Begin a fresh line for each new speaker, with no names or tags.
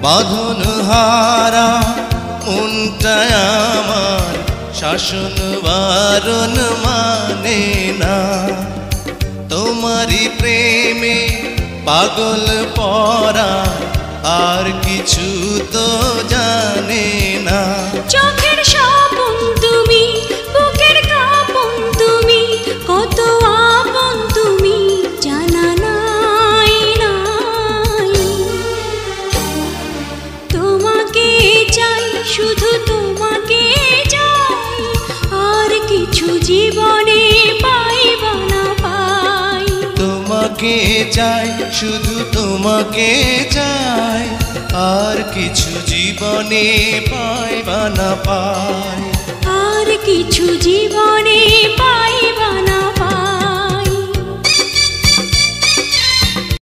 বাঁধন হারা মনটায় আমার শাসন বারণ মানে না। তোমারই প্রেমে পাগল পরা আর কিছু তো জানে না।
চোখের স্বপন তুমি, বুকের কাঁপন তুমি, কত আপন তুমি জানা নাই নাই। তোমাকে চাই, শুধু তোমাকে চাই, আর কিছু জীবনে পাইবা না পাই।
তোমাকে চাই, শুধু তোমাকে চাই, আর কিছু জীবনে পাইবা না পাই।
আর কিছু জীবনে পাইবা না